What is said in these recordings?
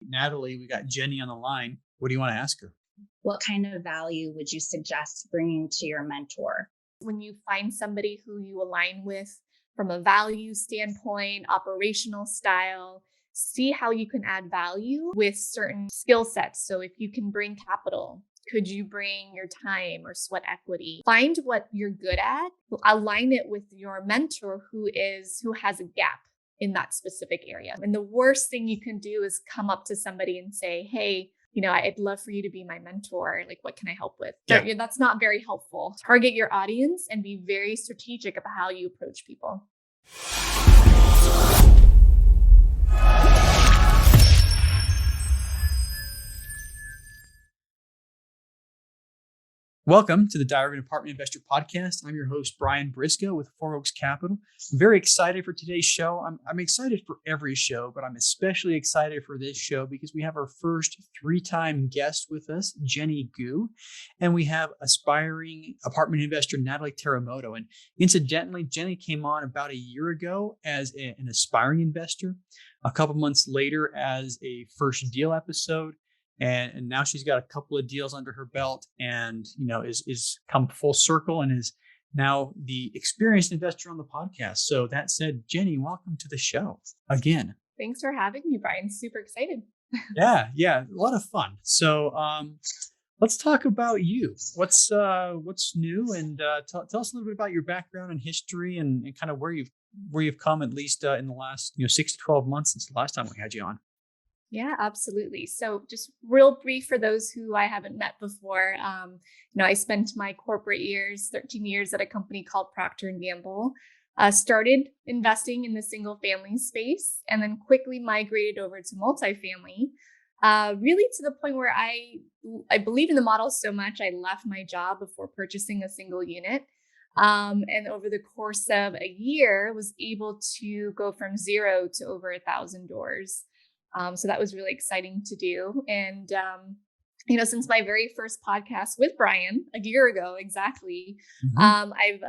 Natalie. We got Jenny on the line. What do you want to ask her? What kind of value would you suggest bringing to your mentor? When you find somebody who you align with from a value standpoint, operational style, see how you can add value with certain skill sets. So if you can bring capital, could you bring your time or sweat equity? Find what you're good at, align it with your mentor who has a gap in that specific area. And the worst thing you can do is come up to somebody and say, hey, I'd love for you to be my mentor. Like, what can I help with? Yeah. That's not very helpful. Target your audience and be very strategic about how you approach people. Welcome to the Diary of an Apartment Investor podcast. I'm your host, Brian Briscoe with Four Oaks Capital. I'm very excited for today's show. I'm excited for every show, but I'm especially excited for this show because we have our first three-time guest with us, Jenny Gou, and we have aspiring apartment investor, Natalie Teramoto. And incidentally, Jenny came on about a year ago as an aspiring investor, a couple months later as a first deal episode. And now she's got a couple of deals under her belt and, is come full circle and is now the experienced investor on the podcast. So that said, Jenny, welcome to the show again. Thanks for having me, Brian. Super excited. Yeah, a lot of fun. So let's talk about you. What's new, and tell us a little bit about your background and history and kind of where you've come, at least in the last 6 to 12 months since the last time we had you on. Yeah, absolutely. So just real brief for those who I haven't met before. I spent my corporate years, 13 years at a company called Procter Gamble, started investing in the single family space and then quickly migrated over to multifamily, really to the point where I believe in the model so much, I left my job before purchasing a single unit. And over the course of a year, was able to go from 0 to over 1,000 doors. So that was really exciting to do. And, since my very first podcast with Brian a year ago, exactly, I've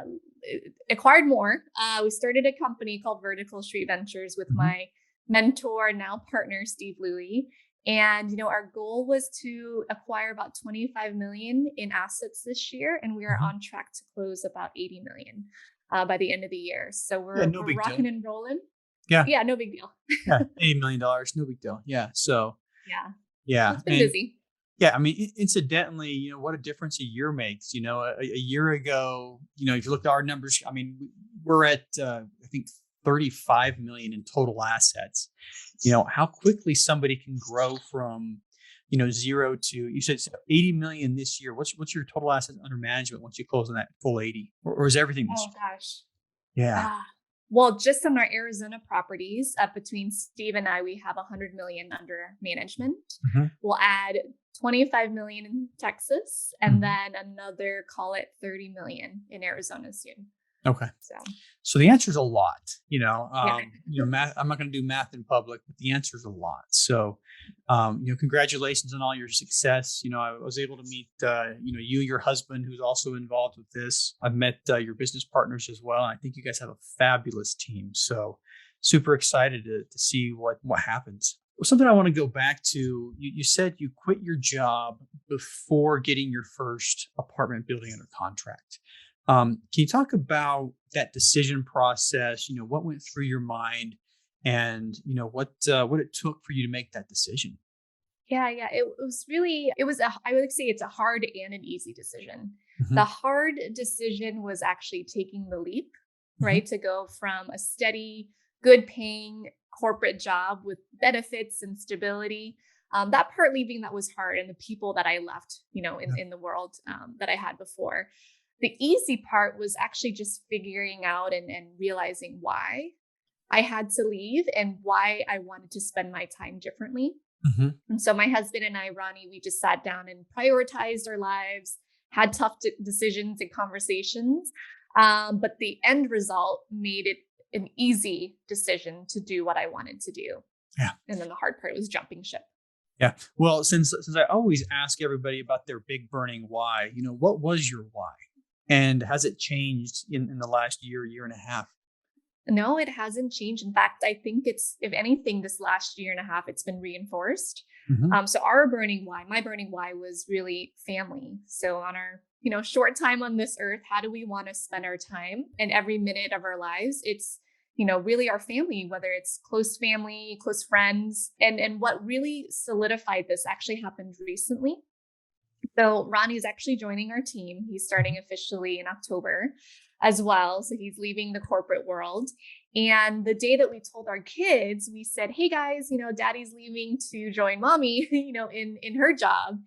acquired more. We started a company called Vertical Street Ventures with my mentor, now partner, Steve Louie. And, our goal was to acquire about 25 million in assets this year. And we are on track to close about 80 million by the end of the year. So we're rocking and rolling. Yeah, no big deal. Yeah, $80 million, no big deal. Yeah, so. Yeah. It's been busy. Yeah, I mean, incidentally, what a difference a year makes. A year ago, if you look at our numbers, I mean, we're at, I think, 35 million in total assets. How quickly somebody can grow from, 0 to, you said 80 million this year. What's your total assets under management once you close on that full 80? Or is everything this year? Oh, gosh. Yeah. Well, just on our Arizona properties, between Steve and I, we have 100 million under management. We'll add 25 million in Texas, and then another, call it 30 million in Arizona soon. Okay. So the answer is a lot. Math. I'm not going to do math in public, but the answer is a lot. So, congratulations on all your success. I was able to meet, your husband, who's also involved with this. I've met your business partners as well. And I think you guys have a fabulous team. So super excited to see what happens. Something I want to go back to, you said you quit your job before getting your first apartment building under contract. Can you talk about that decision process? What went through your mind, and what it took for you to make that decision? Yeah. I would say it's a hard and an easy decision. The hard decision was actually taking the leap, right? To go from a steady, good paying corporate job with benefits and stability. That part leaving, that was hard, and the people that I left, in the world that I had before. The easy part was actually just figuring out and realizing why I had to leave and why I wanted to spend my time differently. And so my husband and I, Ronnie, we just sat down and prioritized our lives, had tough decisions and conversations. But the end result made it an easy decision to do what I wanted to do. Yeah. And then the hard part was jumping ship. Yeah. Well, since I always ask everybody about their big burning why, what was your why? And has it changed in the last year and a half? No, it hasn't changed. In fact, I think it's, if anything, this last year and a half, it's been reinforced. Mhm. So my burning why was really family. So on our, short time on this earth, how do we want to spend our time and every minute of our lives? It's, really our family, whether it's close family, close friends. And what really solidified this actually happened recently. So Ronnie is actually joining our team. He's starting officially in October as well. So he's leaving the corporate world. And the day that we told our kids, we said, "Hey guys, daddy's leaving to join mommy, in her job."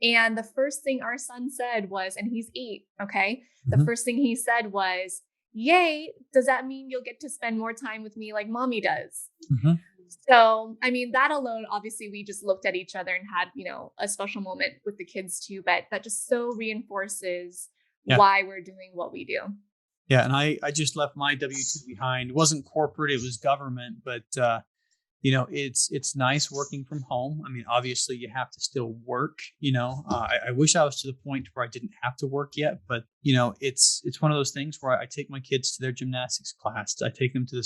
And the first thing our son said was, and he's 8, okay? The Mhm. first thing he said was, "Yay, does that mean you'll get to spend more time with me like mommy does?" Mhm. So, I mean, that alone, obviously, we just looked at each other and had, a special moment with the kids too. But that just so reinforces Yeah. why we're doing what we do. Yeah. And I just left my W-2 behind. It wasn't corporate, it was government, but it's nice working from home. I mean, obviously you have to still work, I wish I was to the point where I didn't have to work yet, but it's one of those things where I take my kids to their gymnastics class. I take them to the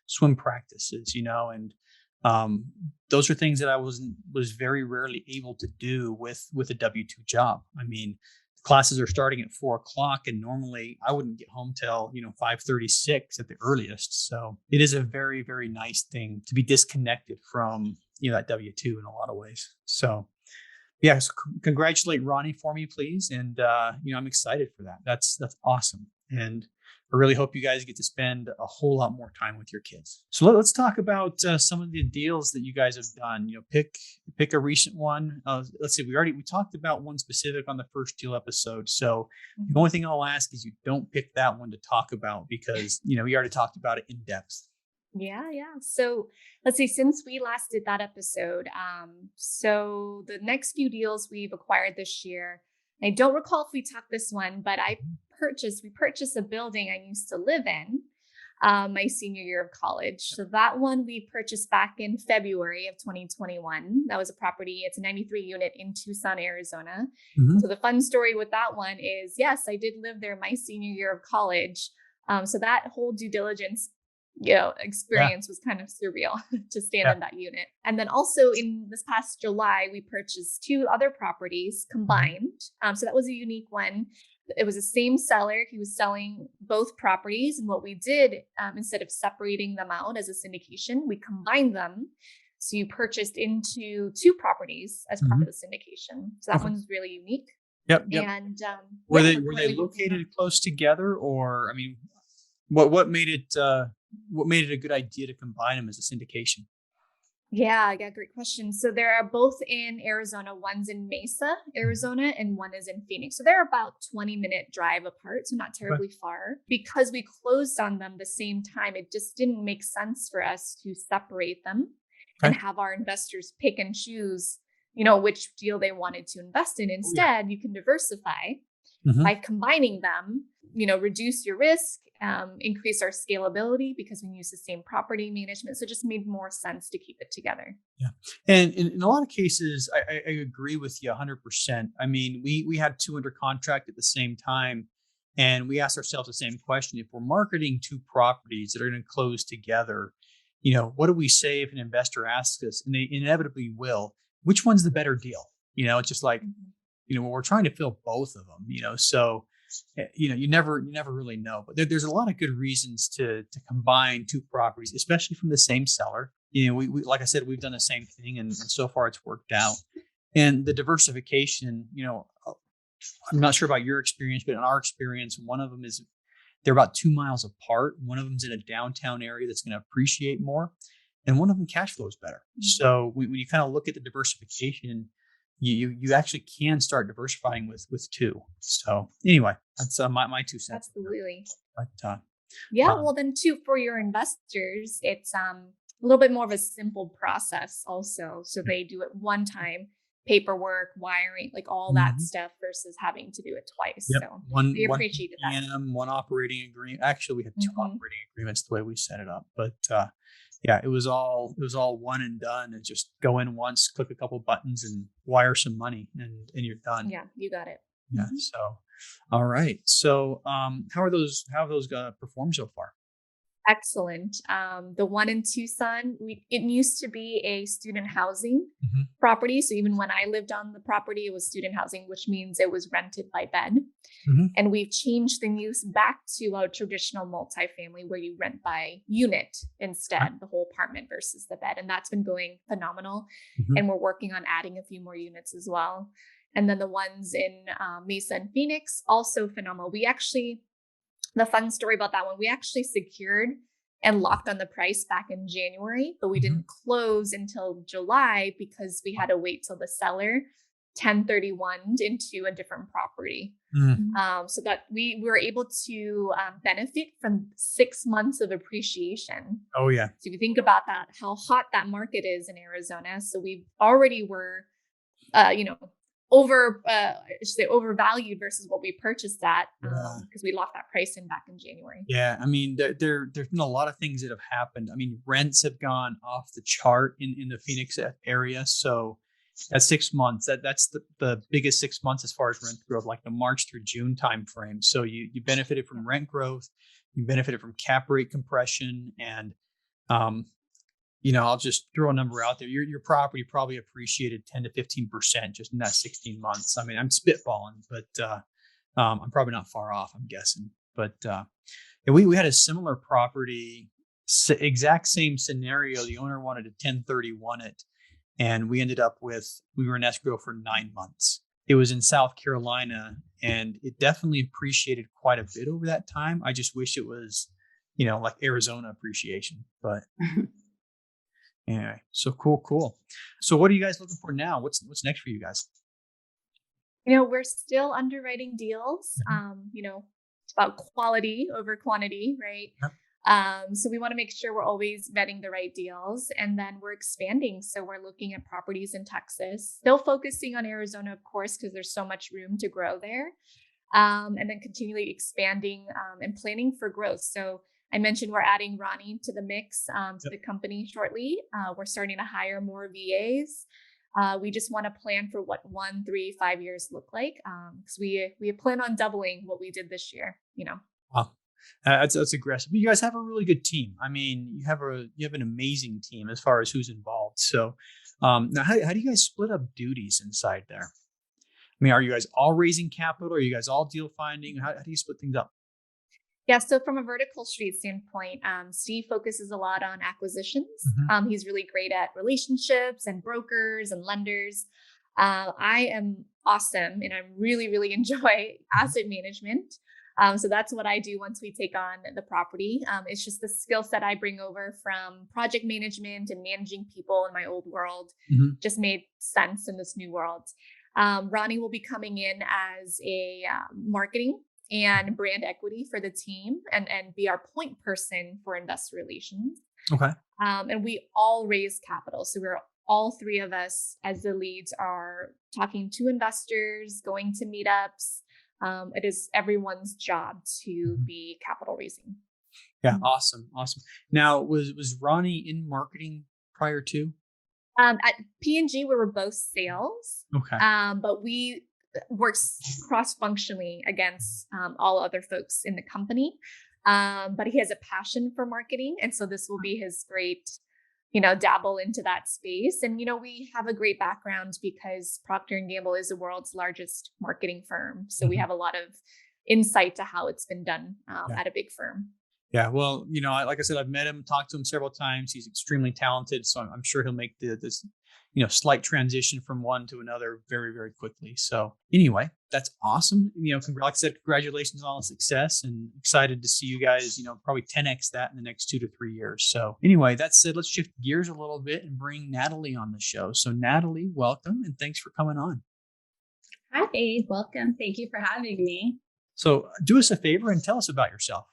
swim practices, and um, those are things that I was very rarely able to do with a W-2 job. I mean, classes are starting at 4 o'clock, and normally I wouldn't get home till 5:36 at the earliest. So it is a very, very nice thing to be disconnected from that W-2 in a lot of ways. So yeah, so congratulate Ronnie for me, please, and I'm excited for that. That's awesome, and I really hope you guys get to spend a whole lot more time with your kids. So let's talk about some of the deals that you guys have done. Pick a recent one. Let's see. We talked about one specific on the first deal episode. So the only thing I'll ask is you don't pick that one to talk about because we already talked about it in depth. Yeah, yeah. So let's see, since we last did that episode, so the next few deals we've acquired this year, I don't recall if we talked this one, but we purchased a building I used to live in my senior year of college. So that one we purchased back in February of 2021. That was a property, it's a 93 unit in Tucson, Arizona. Mhm. So the fun story with that one is, yes, I did live there my senior year of college. So that whole due diligence Yeah, experience was kind of surreal to stand yeah. in that unit. And then also in this past July, we purchased 2 other properties Mhm. combined. So that was a unique one. It was the same seller. He was selling both properties. And what we did, instead of separating them out as a syndication, we combined them. So you purchased into 2 properties as part Mhm. of the syndication. So that Okay. one's really unique. Yep. Yep. And Were yeah, they we're were they currently working on. located close together, or I mean, what made it a good idea to combine them as a syndication? Yeah, great question. So they're both in Arizona. One's in Mesa, Mhm. Arizona, and one is in Phoenix. So they're about 20-minute drive apart, so not Okay. terribly far. Because we closed on them the same time, it just didn't make sense for us to separate them and Okay. have our investors pick and choose, which deal they wanted to invest in. Oh yeah. Instead, you can diversify Mhm. by combining them, reduce your risk, increase our scalability because we use the same property management. So it just made more sense to keep it together. Yeah. And in a lot of cases, I agree with you 100%. I mean, we had two under contract at the same time, and we asked ourselves the same question. If we're marketing two properties that are going to close together, what do we say if an investor asks us, and they inevitably will, which one's the better deal? It's just like, Mhm. we're trying to fill both of them, so you never really know, but there's a lot of good reasons to combine two properties, especially from the same seller. We like I said, we've done the same thing, and so far it's worked out. And the diversification, I'm not sure about your experience, but in our experience, one of them is they're about 2 miles apart. One of them's in a downtown area that's going to appreciate more, and one of them cash flows better. Mhm. So when you kind of look at the diversification, you actually can start diversifying with two. So anyway, that's my 2 cents. Absolutely. But Yeah, um, well then too, for your investors, it's a little bit more of a simple process also. So they do it one time, paperwork, wiring, like all that mhm. stuff versus having to do it twice. Yep, So they one appreciated that. PPM, one operating agreement. Actually, we had two Hmm. operating agreements the way we set it up. But yeah, it was all one and done, and just go in once, click a couple buttons, and wire some money, and you're done. Yeah, you got it. Yeah. Mhm. So, all right. So, how have those performed so far? Excellent. The one in Tucson, it used to be a student housing Mhm. property. So even when I lived on the property, it was student housing, which means it was rented by bed. Mhm. And we've changed the use back to a traditional multifamily where you rent by unit instead, the whole apartment versus the bed. And that's been going phenomenal. Mhm. And we're working on adding a few more units as well. And then the ones in Mesa and Phoenix, also phenomenal. The fun story about that one, we actually secured and locked on the price back in January, but we Mhm. didn't close until July because we had to wait till the seller 1031 into a different property. Mm. So that we were able to benefit from 6 months of appreciation. Oh yeah. So if you think about that, how hot that market is in Arizona, so we already were, you know, I should say overvalued versus what we purchased at, Yeah. because we locked that price in back in January. Yeah, I mean, there's been a lot of things that have happened. I mean, rents have gone off the chart in the Phoenix area. So that's 6 months. That's the biggest 6 months as far as rent growth, like the March through June timeframe. So you benefited from rent growth, you benefited from cap rate compression, and um, I'll just throw a number out there. Your property probably appreciated 10 to 15% just in that 16 months. I mean, I'm spitballing, but I'm probably not far off, I'm guessing. But yeah, we had a similar property, exact same scenario. The owner wanted to 1031 it, and we were in escrow for 9 months. It was in South Carolina, and it definitely appreciated quite a bit over that time. I just wish it was, like Arizona appreciation. But anyway, so cool. So what are you guys looking for now? What's next for you guys? We're still underwriting deals. It's about quality over quantity, right? Yep. So we want to make sure we're always vetting the right deals, and then we're expanding. So we're looking at properties in Texas, still focusing on Arizona, of course, because there's so much room to grow there. And then continually expanding and planning for growth. So I mentioned we're adding Ronnie to the mix to Yep. the company shortly. We're starting to hire more VAs. We just want to plan for what 1, 3, 5 years look like, because we plan on doubling what we did this year. Wow. That's aggressive. But you guys have a really good team. I mean, you have an amazing team as far as who's involved. So now, how do you guys split up duties inside there? I mean, are you guys all raising capital? Are you guys all deal finding? How do you split things up? Yeah, so from a vertical street standpoint, Steve focuses a lot on acquisitions. Mhm. He's really great at relationships and brokers and lenders. I am awesome and I really, really enjoy asset management. So that's what I do once we take on the property. It's just the skill set I bring over from project management and managing people in my old world Mhm. just made sense in this new world. Ronnie will be coming in as a marketing and brand equity for the team and be our point person for investor relations. Okay. And we all raise capital. So we're all three of us as the leads are talking to investors, going to meetups. It is everyone's job to Mhm. be capital raising. Yeah. Awesome. Awesome. Now, was Ronnie in marketing prior to? At P&G, we were both sales, Okay. but we work cross-functionally against all other folks in the company. But he has a passion for marketing, and so this will be his great, dabble into that space. And we have a great background because Procter and Gamble is the world's largest marketing firm, so we Mhm. have a lot of insight to how it's been done Yeah. at a big firm. Yeah, well, like I said, I've met him, talked to him several times. He's extremely talented, so I'm sure he'll make this, slight transition from one to another very, very quickly. So anyway, that's awesome. Like I said, congratulations on all the success, and excited to see you guys, probably 10x that in the next 2 to 3 years. So anyway, that said, let's shift gears a little bit and bring Natalie on the show. So Natalie, welcome and thanks for coming on. Hi, welcome. Thank you for having me. So do us a favor and tell us about yourself.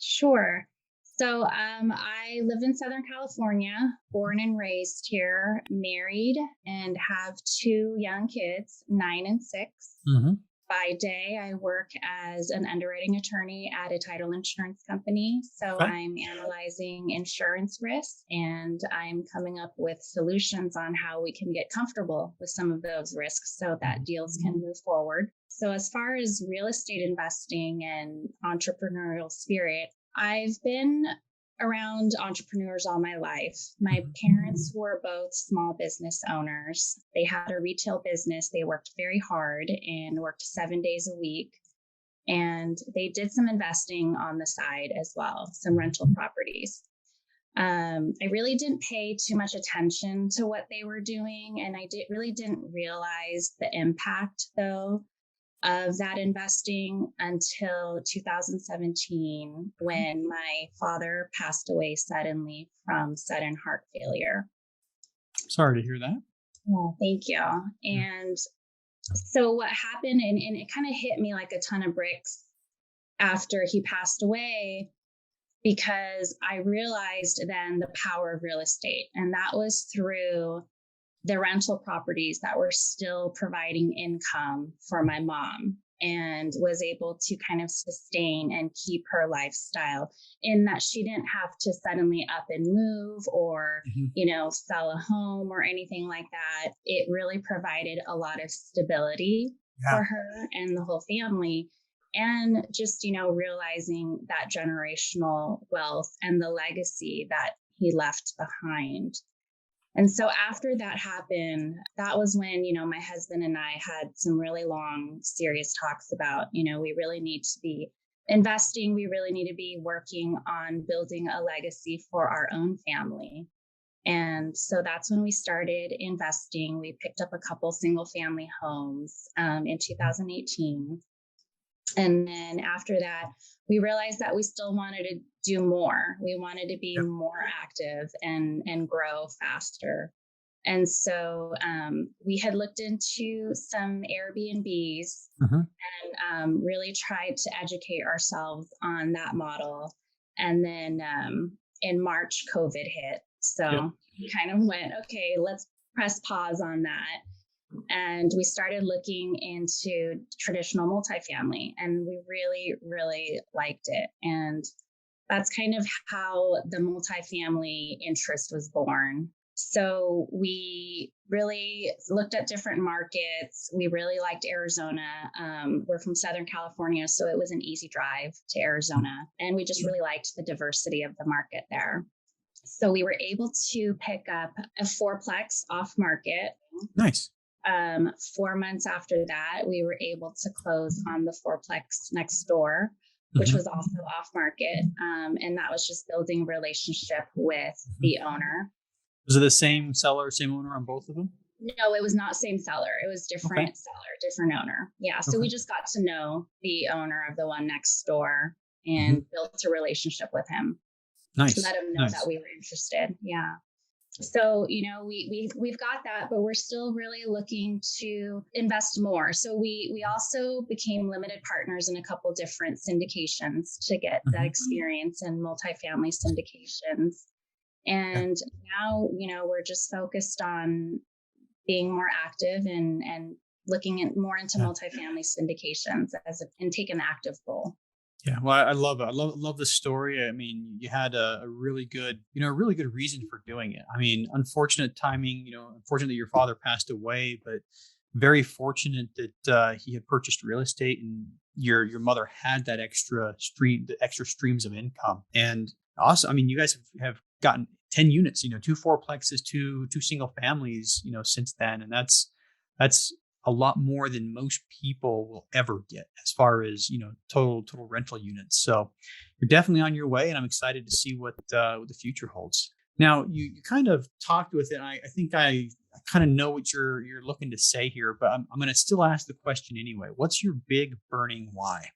Sure. So I live in Southern California, born and raised here, married, and have two young kids, 9 and 6. Mm-hmm. By day, I work as an underwriting attorney at a title insurance company. So Okay. I'm analyzing insurance risks and I'm coming up with solutions on how we can get comfortable with some of those risks so that deals can move forward. So as far as real estate investing and entrepreneurial spirit, I've been around entrepreneurs all my life. My parents were both small business owners. They had a retail business. They worked very hard and worked 7 days a week. And they did some investing on the side as well, some rental properties. I really didn't pay too much attention to what they were doing. And I really didn't realize the impact, though, of that investing until 2017, when my father passed away suddenly from sudden heart failure. Sorry to hear that. Well, thank you. And so what happened, and it kind of hit me like a ton of bricks after he passed away, because I realized then the power of real estate. And that was through the rental properties that were still providing income for my mom, and was able to kind of sustain and keep her lifestyle, in that she didn't have to suddenly up and move or, sell a home or anything like that. It really provided a lot of stability for her and the whole family. And just, realizing that generational wealth and the legacy that he left behind. And so after that happened, that was when, my husband and I had some really long, serious talks about, we really need to be investing. We really need to be working on building a legacy for our own family. And so that's when we started investing. We picked up a couple single family homes in 2018. And then after that, we realized that we still wanted to do more. We wanted to be more active and grow faster. And so we had looked into some Airbnbs and really tried to educate ourselves on that model. And then in March, COVID hit. So we kind of went, okay, let's press pause on that. And we started looking into traditional multifamily, and we really, really liked it. And that's kind of how the multifamily interest was born. So we really looked at different markets. We really liked Arizona. We're from Southern California, so it was an easy drive to Arizona. And we just really liked the diversity of the market there. So we were able to pick up a fourplex off market. Nice. 4 months after that, we were able to close on the fourplex next door, which was also off market. And that was just building a relationship with the owner. Was it the same seller, same owner on both of them? No, it was not same seller. It was different seller, different owner. Yeah. So we just got to know the owner of the one next door and built a relationship with him. Nice. To let him know that we were interested. Yeah. So, we've got that, but we're still really looking to invest more. So we also became limited partners in a couple different syndications to get that experience in multifamily syndications. And now, we're just focused on being more active and looking at more into multifamily syndications and take an active role. Yeah, well, I love it. I love the story. I mean, you had a really good, reason for doing it. I mean, unfortunate timing. Unfortunately, your father passed away, but very fortunate that he had purchased real estate, and your mother had that extra streams of income. And also, I mean, you guys have gotten 10 units. 2 fourplexes, two single families. Since then, and that's a lot more than most people will ever get as far as, total rental units. So you're definitely on your way, and I'm excited to see what the future holds. Now, you kind of talked with it. And I think I kind of know what you're looking to say here, but I'm going to still ask the question anyway. What's your big burning why?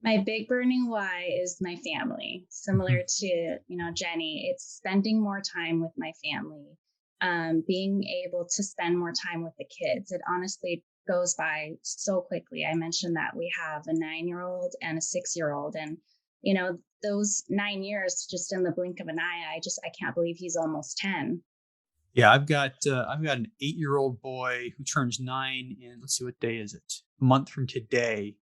My big burning why is my family. Similar to, Jenny, it's spending more time with my family. Being able to spend more time with the kids. It honestly goes by so quickly. I mentioned that we have a 9-year-old and a 6-year-old, and those 9 years just in the blink of an eye. I can't believe he's almost 10. Yeah, I've got an 8-year-old boy who turns 9 in, let's see, what day is it? A month from today.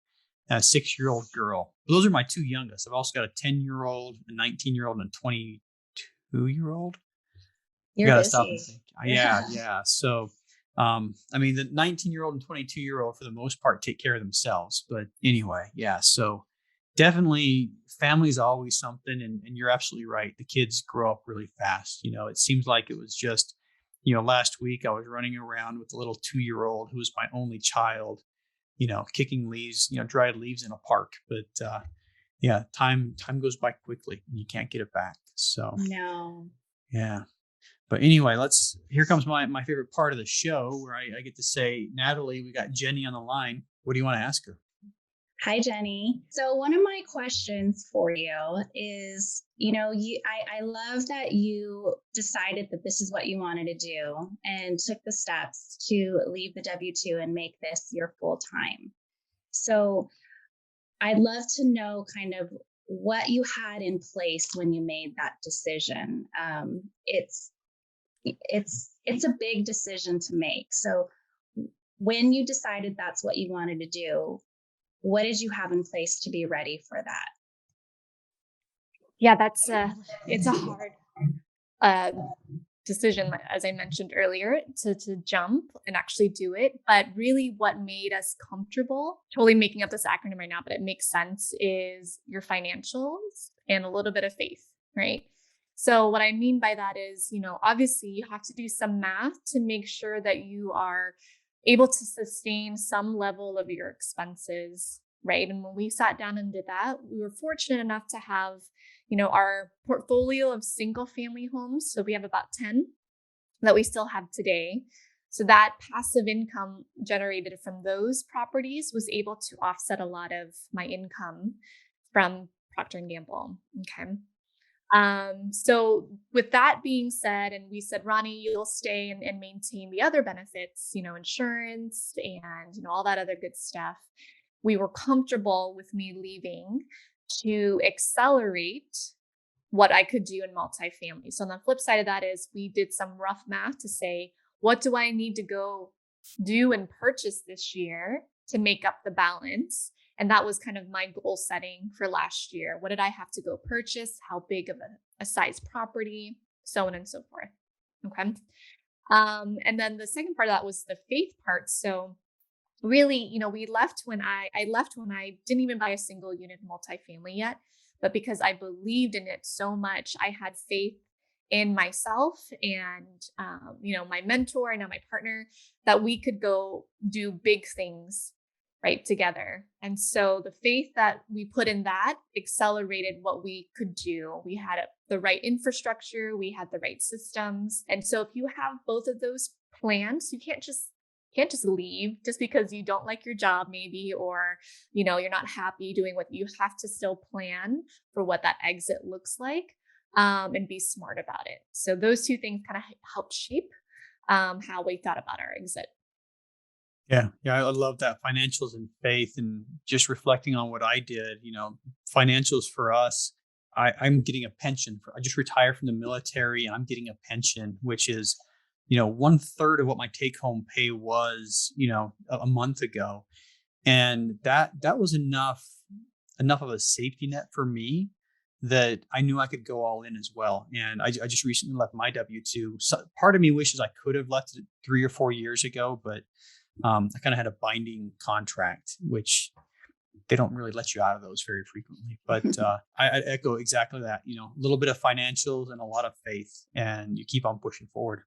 And a 6-year-old girl. Those are my 2 youngest. I've also got a 10-year-old, a 19-year-old, and a 22-year-old. You're gotta busy. stop and think. Yeah. So, I mean, the 19-year-old and 22-year-old for the most part take care of themselves. But anyway, yeah. So definitely family's always something. And you're absolutely right. The kids grow up really fast. It seems like it was just, last week I was running around with a little 2-year-old who was my only child, kicking leaves, dried leaves in a park. But yeah, time goes by quickly and you can't get it back. So No. yeah. But anyway, here comes my favorite part of the show where I get to say, Natalie, we got Jenny on the line. What do you want to ask her? Hi, Jenny. So one of my questions for you is, I love that you decided that this is what you wanted to do and took the steps to leave the W-2 and make this your full time. So I'd love to know kind of what you had in place when you made that decision. It's a big decision to make. So when you decided that's what you wanted to do, what did you have in place to be ready for that? Yeah, it's a hard decision, as I mentioned earlier, to jump and actually do it. But really what made us comfortable, totally making up this acronym right now, but it makes sense, is your financials and a little bit of faith, right? So what I mean by that is, obviously you have to do some math to make sure that you are able to sustain some level of your expenses, right? And when we sat down and did that, we were fortunate enough to have, our portfolio of single family homes. So we have about 10 that we still have today. So that passive income generated from those properties was able to offset a lot of my income from Procter Gamble. Okay. So with that being said, and we said, Ronnie, you'll stay and maintain the other benefits, insurance and, all that other good stuff. We were comfortable with me leaving to accelerate what I could do in multifamily. So on the flip side of that is we did some rough math to say, what do I need to go do and purchase this year to make up the balance? And that was kind of my goal setting for last year. What did I have to go purchase? How big of a size property? So on and so forth. Okay. And then the second part of that was the faith part. So really, we left when I left when I didn't even buy a single unit multifamily yet. But because I believed in it so much, I had faith in myself and, my mentor and now my partner, that we could go do big things right together. And so the faith that we put in that accelerated what we could do. We had the right infrastructure, we had the right systems. And so if you have both of those plans, you can't just leave just because you don't like your job maybe, or, you're not happy doing what you have to still plan for what that exit looks like, and be smart about it. So those two things kind of helped shape how we thought about our exit. Yeah. I love that, financials and faith, and just reflecting on what I did, financials for us. I'm getting a pension. I just retired from the military and I'm getting a pension, which is, 1/3 of what my take home pay was, a month ago. And that was enough of a safety net for me that I knew I could go all in as well. And I just recently left my W-2. So part of me wishes I could have left it 3 or 4 years ago, but I kind of had a binding contract, which they don't really let you out of those very frequently. But I echo exactly that, a little bit of financials and a lot of faith, and you keep on pushing forward.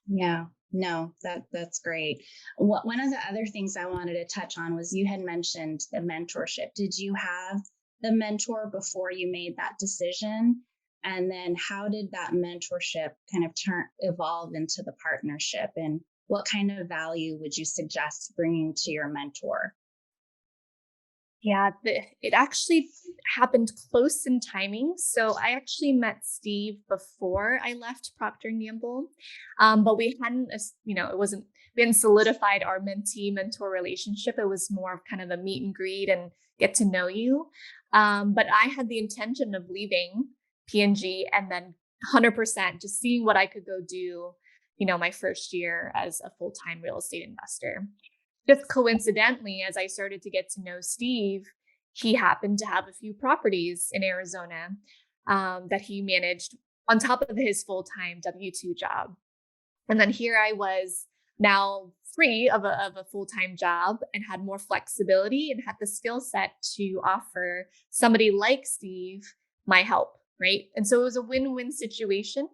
Yeah, no, that's great. One of the other things I wanted to touch on was you had mentioned the mentorship. Did you have the mentor before you made that decision? And then how did that mentorship kind of evolve into the partnership? And what kind of value would you suggest bringing to your mentor? Yeah, it actually happened close in timing. So I actually met Steve before I left Procter Gamble, but we hadn't, we hadn't solidified our mentee-mentor relationship. It was more of kind of a meet and greet and get to know you. But I had the intention of leaving P&G and then 100% just seeing what I could go do, my first year as a full-time real estate investor. Just coincidentally, as I started to get to know Steve, he happened to have a few properties in Arizona that he managed on top of his full-time W-2 job. And then here I was now free of a full-time job and had more flexibility and had the skill set to offer somebody like Steve my help, right? And so it was a win-win situation.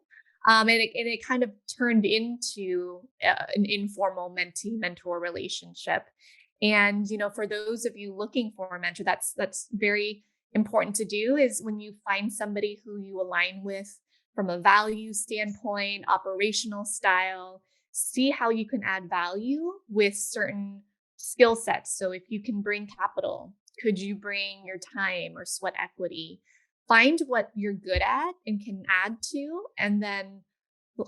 And it kind of turned into an informal mentee mentor relationship. And, for those of you looking for a mentor, that's very important to do, is when you find somebody who you align with from a value standpoint, operational style, see how you can add value with certain skill sets. So if you can bring capital, could you bring your time or sweat equity? Find what you're good at and can add to, and then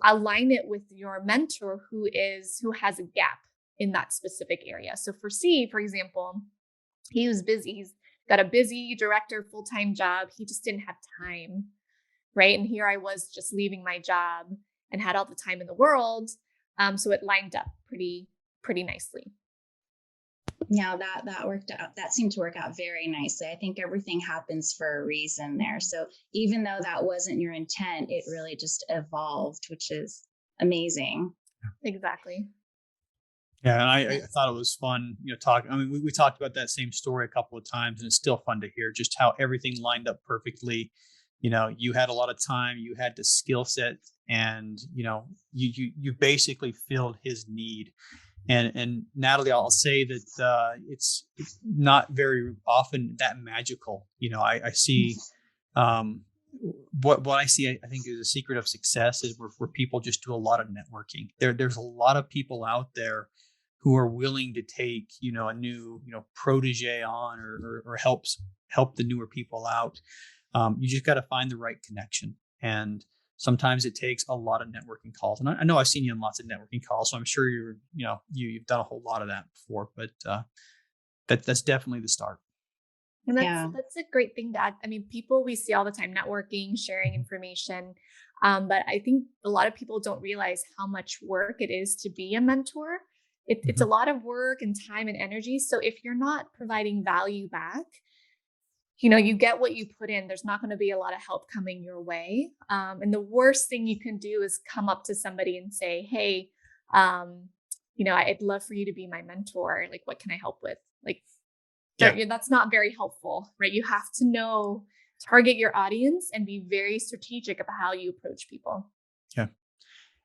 align it with your mentor who has a gap in that specific area. So for Steve, for example, he was busy. He's got a busy director full-time job. He just didn't have time, right? And here I was just leaving my job and had all the time in the world. So it lined up pretty nicely. Yeah, that worked out. That seemed to work out very nicely. I think everything happens for a reason there. So even though that wasn't your intent, it really just evolved, which is amazing. Exactly. Yeah, and I thought it was fun, talking. I mean, we talked about that same story a couple of times, and it's still fun to hear just how everything lined up perfectly. You had a lot of time, you had the skill set, and you basically filled his need. And Natalie, I'll say that it's not very often that magical. I see what I see. I think is a secret of success is where people just do a lot of networking. There's a lot of people out there who are willing to take a new protege on or help the newer people out. You just got to find the right connection, and sometimes it takes a lot of networking calls. And I know I've seen you on lots of networking calls, so I'm sure you've done a whole lot of that before. But that's definitely the start. And that's a great thing to add. I mean, people we see all the time networking, sharing information. But I think a lot of people don't realize how much work it is to be a mentor. It's a lot of work and time and energy. So if you're not providing value back, you get what you put in. There's not going to be a lot of help coming your way. And the worst thing you can do is come up to somebody and say, hey, I'd love for you to be my mentor. Like, what can I help with? Like, that's not very helpful, right? You have to target your audience and be very strategic about how you approach people. Yeah.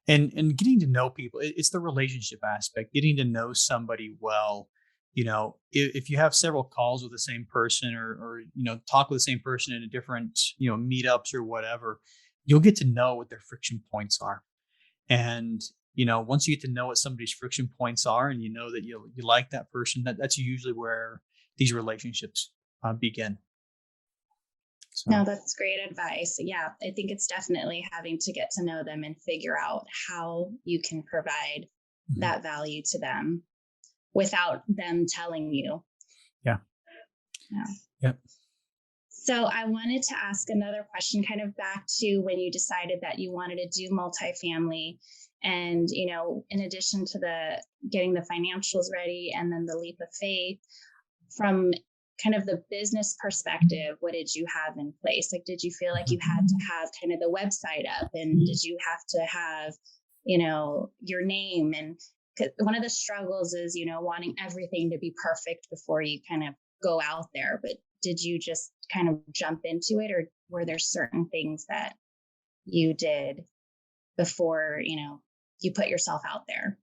And getting to know people, it's the relationship aspect, getting to know somebody well. If you have several calls with the same person or talk with the same person in a different, meetups or whatever, you'll get to know what their friction points are. And, once you get to know what somebody's friction points are and that you like that person, that's usually where these relationships begin. So. No, that's great advice. Yeah, I think it's definitely having to get to know them and figure out how you can provide that value to them without them telling you. Yeah. Yep. So I wanted to ask another question, kind of back to when you decided that you wanted to do multifamily, and, in addition to getting the financials ready and then the leap of faith, from kind of the business perspective, what did you have in place? Like, did you feel like you had to have kind of the website up, and did you have to have, your name? And one of the struggles is, wanting everything to be perfect before you kind of go out there. But did you just kind of jump into it, or were there certain things that you did before, you put yourself out there?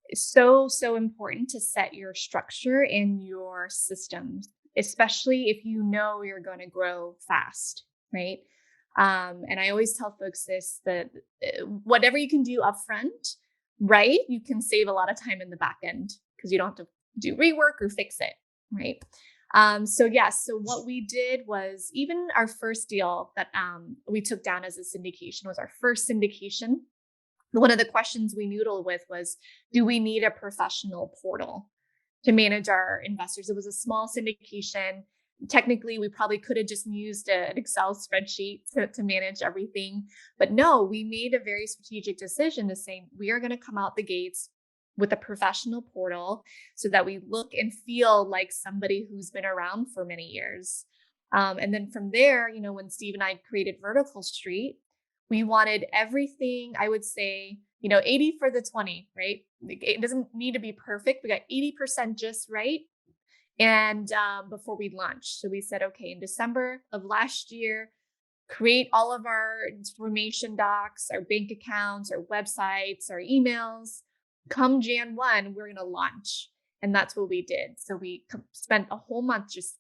It's so important to set your structure in your systems, especially if you're going to grow fast, right? And I always tell folks this, that whatever you can do upfront, right, you can save a lot of time in the back end because you don't have to do rework or fix it, right? So what we did was, even our first deal that we took down as a syndication was our first syndication. One of the questions we noodled with was, do we need a professional portal to manage our investors? It was a small syndication. Technically, we probably could have just used an Excel spreadsheet to manage everything. But no, we made a very strategic decision to say, we are going to come out the gates with a professional portal so that we look and feel like somebody who's been around for many years. And then from there, when Steve and I created Vertical Street, We wanted everything, I would say, 80 for the 20, right? It doesn't need to be perfect. We got 80% just right. And before we launched, so we said, okay, in December of last year, create all of our information docs, our bank accounts, our websites, our emails. Come Jan 1, we're going to launch. And that's what we did. So we spent a whole month just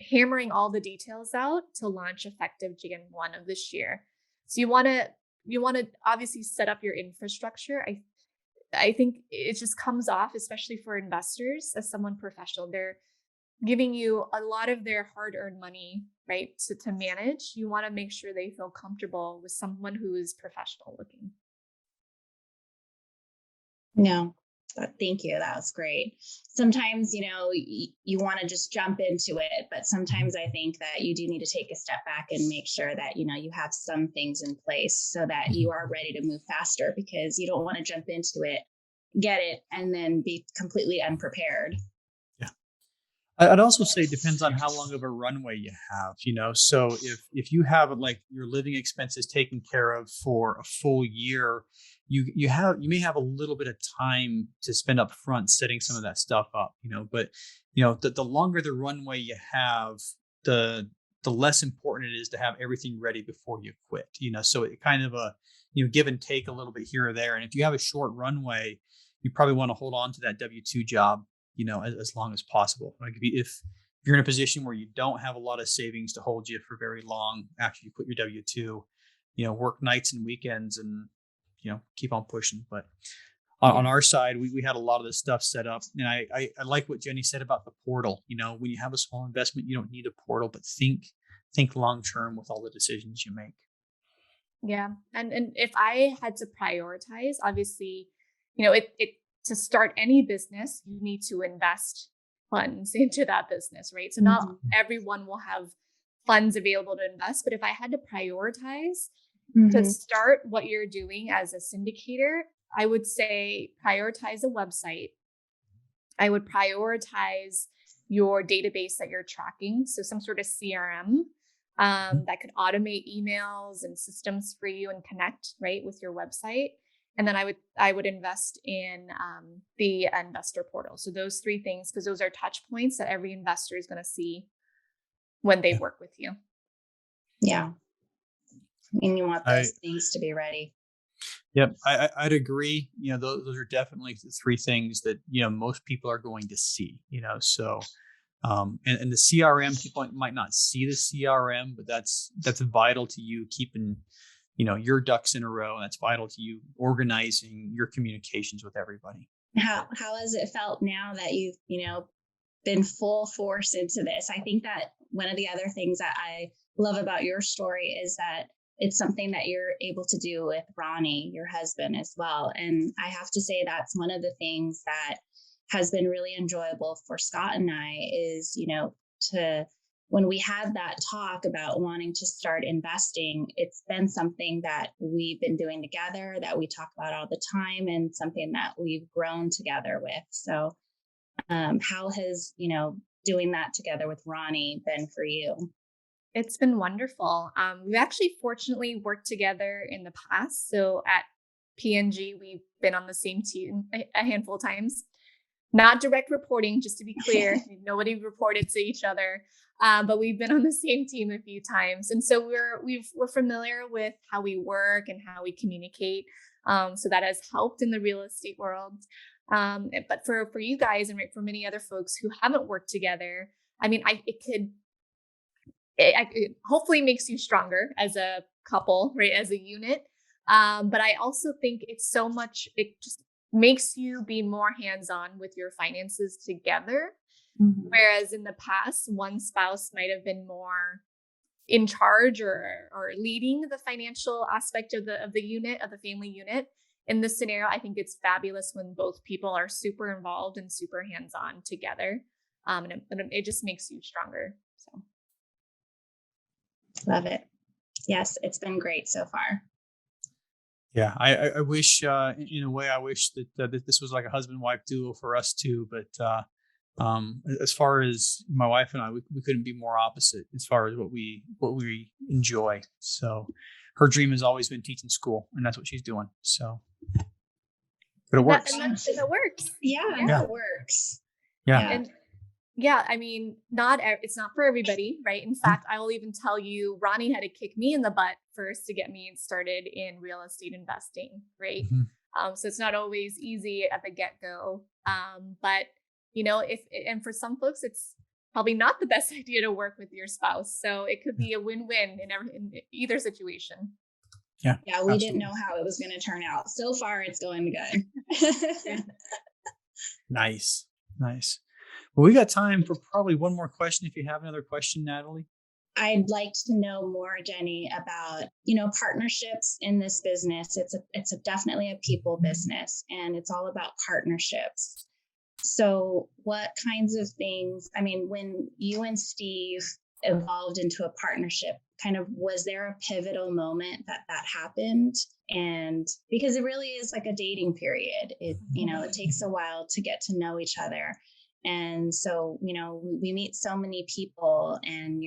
hammering all the details out to launch effective Jan 1 of this year. So you want to obviously set up your infrastructure. I think it just comes off, especially for investors, as someone professional. They're giving you a lot of their hard-earned money, right, to manage. You want to make sure they feel comfortable with someone who is professional looking. No, thank you. That was great. Sometimes, you want to just jump into it, but sometimes I think that you do need to take a step back and make sure that, you have some things in place so that you are ready to move faster, because you don't want to jump into it, get it, and then be completely unprepared. I'd also say it depends on how long of a runway you have, So if you have like your living expenses taken care of for a full year, you may have a little bit of time to spend up front setting some of that stuff up, But the longer the runway you have, the less important it is to have everything ready before you quit, So it kind of give and take a little bit here or there. And if you have a short runway, you probably want to hold on to that W-2 job as long as possible. Like if you're in a position where you don't have a lot of savings to hold you for very long after you quit your W-2, work nights and weekends and, keep on pushing. But on our side, we had a lot of this stuff set up. And I like what Jenny said about the portal. When you have a small investment, you don't need a portal, but think long-term with all the decisions you make. Yeah. And if I had to prioritize, obviously, it to start any business, you need to invest funds into that business, right? So not everyone will have funds available to invest, but if I had to prioritize to start what you're doing as a syndicator, I would say prioritize a website. I would prioritize your database that you're tracking. So some sort of CRM that could automate emails and systems for you and connect, right, with your website. And then I would invest in the investor portal. So those three things, because those are touch points that every investor is going to see when they work with you. Yeah. And you want those things to be ready. Yep. I'd agree. Those are definitely the three things that, most people are going to see, so, and the CRM, people might not see the CRM, but that's vital to you keeping your ducks in a row. And that's vital to you organizing your communications with everybody. How has it felt now that you've, been full force into this? I think that one of the other things that I love about your story is that it's something that you're able to do with Ronnie, your husband, as well. And I have to say that's one of the things that has been really enjoyable for Scott and I is, when we had that talk about wanting to start investing, it's been something that we've been doing together, that we talk about all the time, and something that we've grown together with. So how has, doing that together with Ronnie been for you? It's been wonderful. We've actually fortunately worked together in the past. So at P&G, we've been on the same team a handful of times. Not direct reporting, just to be clear. Nobody reported to each other, but we've been on the same team a few times, and so we're familiar with how we work and how we communicate. So that has helped in the real estate world. But for you guys and for many other folks who haven't worked together, I mean, it hopefully makes you stronger as a couple, right? As a unit. But I also think it just makes you be more hands-on with your finances together. Whereas in the past, one spouse might have been more in charge or leading the financial aspect of the unit, of the family unit. In this scenario, I think it's fabulous when both people are super involved and super hands-on together. And it just makes you stronger. So. Love it. Yes, it's been great so far. Yeah, I wish, in a way, I wish that this was like a husband-wife duo for us too. But As far as my wife and I, we couldn't be more opposite as far as what we enjoy. So her dream has always been teaching school, and that's what she's doing. So, but it works. That works. Yeah, it works. Yeah. And I mean, it's not for everybody, right? In fact, I will even tell you, Ronnie had to kick me in the butt first to get me started in real estate investing, right? So it's not always easy at the get-go. But and for some folks, it's probably not the best idea to work with your spouse. So it could be a win-win in either situation. Yeah. Yeah, we didn't know how it was going to turn out. So far, it's going good. Nice. Well, we got time for probably one more question. If you have another question, Natalie. I'd like to know more, Jenny, about, partnerships in this business. It's definitely a people business, and it's all about partnerships. So what kinds of things, when you and Steve evolved into a partnership, kind of, was there a pivotal moment that happened? And because it really is like a dating period, it takes a while to get to know each other. And so, we meet so many people, and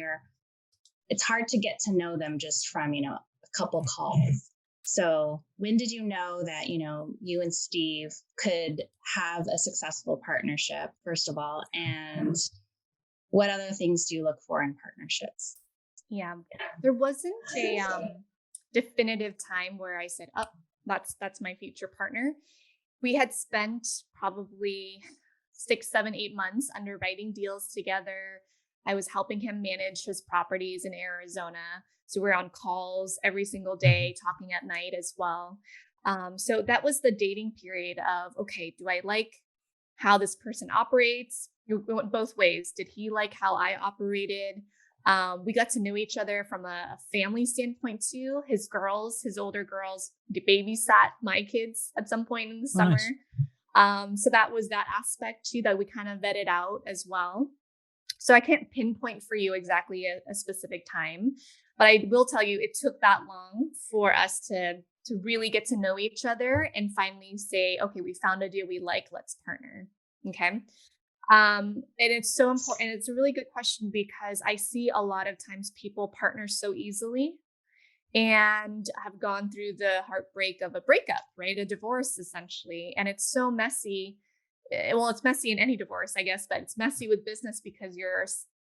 it's hard to get to know them just from, a couple calls. So when did you know that, you and Steve could have a successful partnership, first of all? And what other things do you look for in partnerships? Yeah, there wasn't a definitive time where I said, oh, that's my future partner. We had spent probably 6, 7, 8 months underwriting deals together. I was helping him manage his properties in Arizona. So we're on calls every single day, talking at night as well. So that was the dating period of, okay, do I like how this person operates? We went both ways. Did he like how I operated? We got to know each other from a family standpoint too. His older girls babysat my kids at some point in the summer. Nice. So that was that aspect too, that we kind of vetted out as well. So I can't pinpoint for you exactly a specific time, but I will tell you it took that long for us to really get to know each other and finally say, okay, we found a deal we like, let's partner. Okay. And it's so important. And it's a really good question because I see a lot of times people partner so easily and have gone through the heartbreak of a breakup, right? A divorce essentially. And it's so messy. Well, it's messy in any divorce, I guess, but it's messy with business because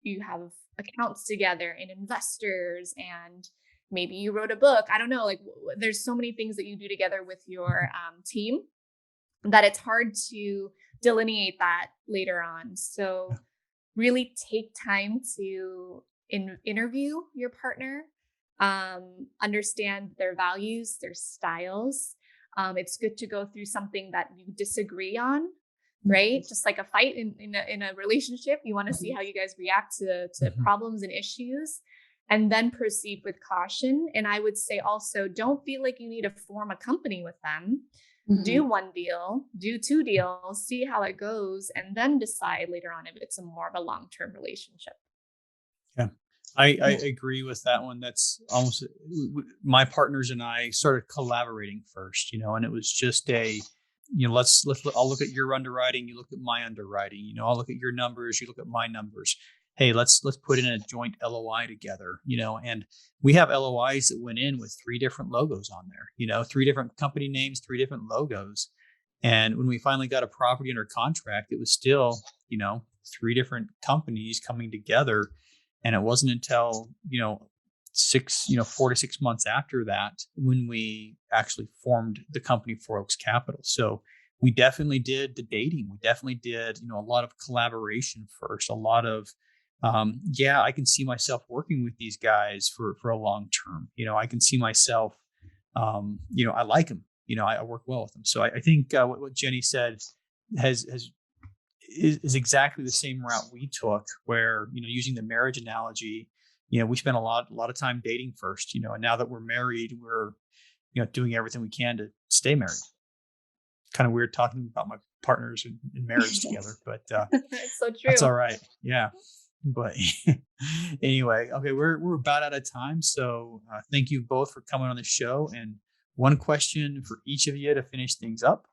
you have accounts together and investors, and maybe you wrote a book. I don't know, like there's so many things that you do together with your team that it's hard to delineate that later on. So really take time to interview your partner, understand their values, their styles. It's good to go through something that you disagree on, right? Just like a fight in a relationship, you want to see how you guys react to problems and issues, and then proceed with caution. And I would say also, don't feel like you need to form a company with them. Do one deal, do 2 deals, see how it goes, and then decide later on if it's more of a long-term relationship. Yeah, I agree with that one. That's almost, my partners and I started collaborating first, and it was just I'll look at your underwriting, you look at my underwriting, I'll look at your numbers, you look at my numbers. Hey, let's put in a joint LOI together, and we have LOIs that went in with 3 different logos on there, 3 different company names, 3 different logos. And when we finally got a property under contract, it was still, 3 different companies coming together. And it wasn't until, 4 to 6 months after that when we actually formed the company Four Oaks Capital. So we definitely did the dating. We definitely did, a lot of collaboration first, a lot of, I can see myself working with these guys for a long term. I can see myself, I like them, I work well with them. So I think what Jenny said is exactly the same route we took, where, using the marriage analogy, we spent a lot of time dating first, and now that we're married, we're, doing everything we can to stay married. Kind of weird talking about my partners in marriage together, but it's so true. That's all right. Yeah. But anyway, okay, we're about out of time. So thank you both for coming on the show. And one question for each of you to finish things up.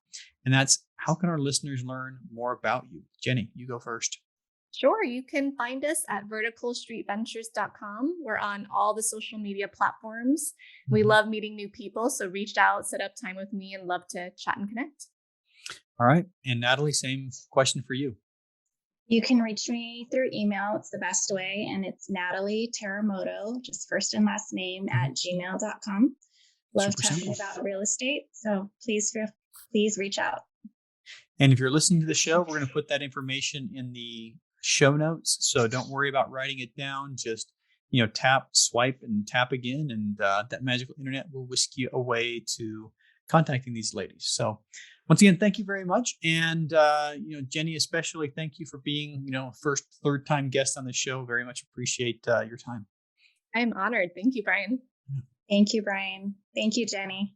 And that's, how can our listeners learn more about you? Jenny, you go first. Sure. You can find us at verticalstreetventures.com. We're on all the social media platforms. We love meeting new people. So reach out, set up time with me, and love to chat and connect. All right. And Natalie, same question for you. You can reach me through email. It's the best way. And it's Natalie Teramoto, just first and last name, at gmail.com. Love Super talking simple. about real estate. So please reach out. And if you're listening to the show, we're going to put that information in the show notes. So don't worry about writing it down. Just, tap, swipe, and tap again. And that magical internet will whisk you away to contacting these ladies. So once again, thank you very much. And, Jenny, especially, thank you for being, third time guest on the show. Very much appreciate your time. I'm honored. Thank you, Brian. Thank you, Brian. Thank you, Jenny.